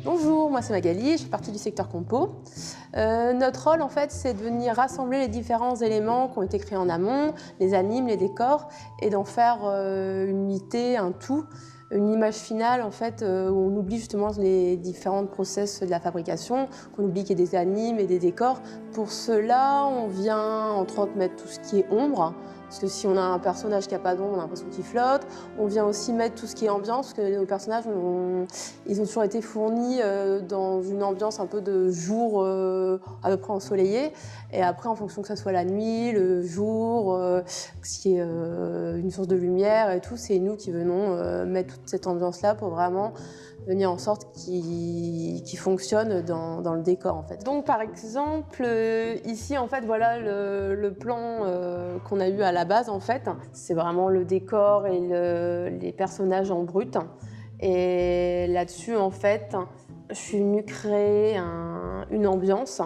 Bonjour, moi c'est Magali, je fais partie du secteur compo. Notre rôle en fait c'est de venir rassembler les différents éléments qui ont été créés en amont, les animes, les décors, et d'en faire une unité, un tout, une image finale en fait où on oublie justement les différents process de la fabrication, qu'on oublie qu'il y ait des animes et des décors. Pour cela, on vient entre autres mettre tout ce qui est ombre, parce que si on a un personnage qui n'a pas d'ombre, on a l'impression qu'il flotte. On vient aussi mettre tout ce qui est ambiance, parce que nos personnages, ils ont toujours été fournis dans une ambiance un peu de jour à peu près ensoleillé. Et après, en fonction que ce soit la nuit, le jour, s'il y ait une source de lumière et tout, c'est nous qui venons mettre toute cette ambiance-là pour vraiment venir en sorte qu'il fonctionne dans le décor en fait. Donc par exemple, ici en fait voilà le plan qu'on a eu à la base en fait. C'est vraiment le décor et les personnages en brut. Et là-dessus en fait, je suis venue créer une ambiance.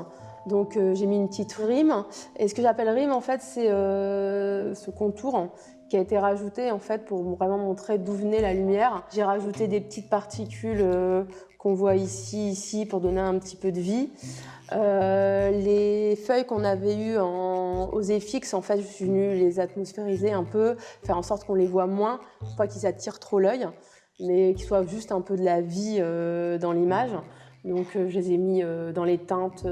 Donc j'ai mis une petite rime. Et ce que j'appelle rime en fait, c'est ce contour qui a été rajouté en fait pour vraiment montrer d'où venait la lumière. J'ai rajouté des petites particules qu'on voit ici, pour donner un petit peu de vie. Les feuilles qu'on avait eues aux FX, en fait, je suis venue les atmosphériser un peu, faire en sorte qu'on les voit moins, pour pas qu'ils attirent trop l'œil, mais qu'ils soient juste un peu de la vie dans l'image. Donc je les ai mis dans les teintes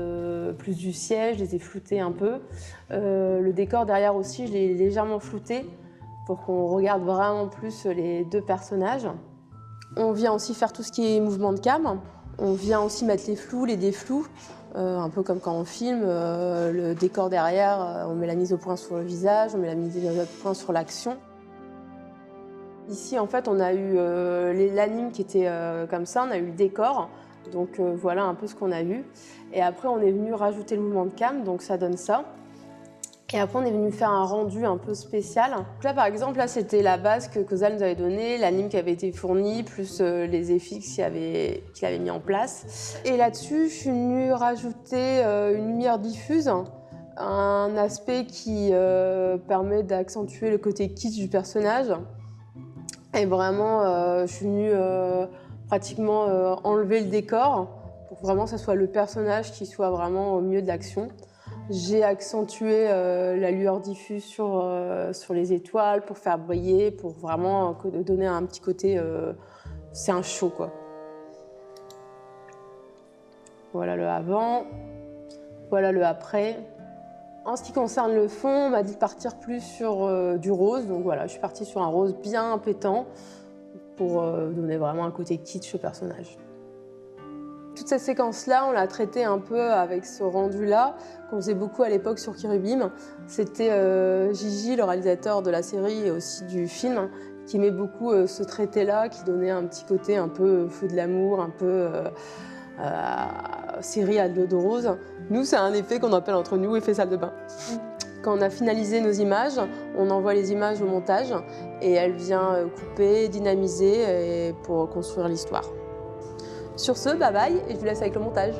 plus du ciel, je les ai floutés un peu. Le décor derrière aussi, je l'ai légèrement flouté pour qu'on regarde vraiment plus les deux personnages. On vient aussi faire tout ce qui est mouvement de cam. On vient aussi mettre les flous, les déflous, un peu comme quand on filme. Le décor derrière, on met la mise au point sur le visage, on met la mise au point sur l'action. Ici, en fait, on a eu l'anime qui était comme ça, on a eu le décor. Donc voilà un peu ce qu'on a eu. Et après, on est venu rajouter le mouvement de cam, donc ça donne ça. Et après, on est venu faire un rendu un peu spécial. Donc là, par exemple, là, c'était la base que Cosal nous avait donnée, l'anime qui avait été fourni, plus les FX qu'il avait mis en place. Et là-dessus, je suis venue rajouter une lumière diffuse, un aspect qui permet d'accentuer le côté kitsch du personnage. Et vraiment, je suis venue pratiquement enlever le décor pour vraiment que ce soit le personnage qui soit vraiment au milieu de l'action. J'ai accentué la lueur diffuse sur les étoiles pour faire briller, pour vraiment donner un petit côté, c'est un show quoi. Voilà le avant, voilà le après. En ce qui concerne le fond, on m'a dit de partir plus sur du rose, donc voilà, je suis partie sur un rose bien pétant pour donner vraiment un côté kitsch au personnage. Toute cette séquence-là, on l'a traitée un peu avec ce rendu-là, qu'on faisait beaucoup à l'époque sur Kirubim. C'était Gigi, le réalisateur de la série et aussi du film, qui aimait beaucoup ce traité-là, qui donnait un petit côté un peu feu de l'amour, un peu série à de l'eau de rose. Nous, c'est un effet qu'on appelle entre nous effet salle de bain. Quand on a finalisé nos images, on envoie les images au montage et elle vient couper, dynamiser pour construire l'histoire. Sur ce, bye bye et je vous laisse avec le montage.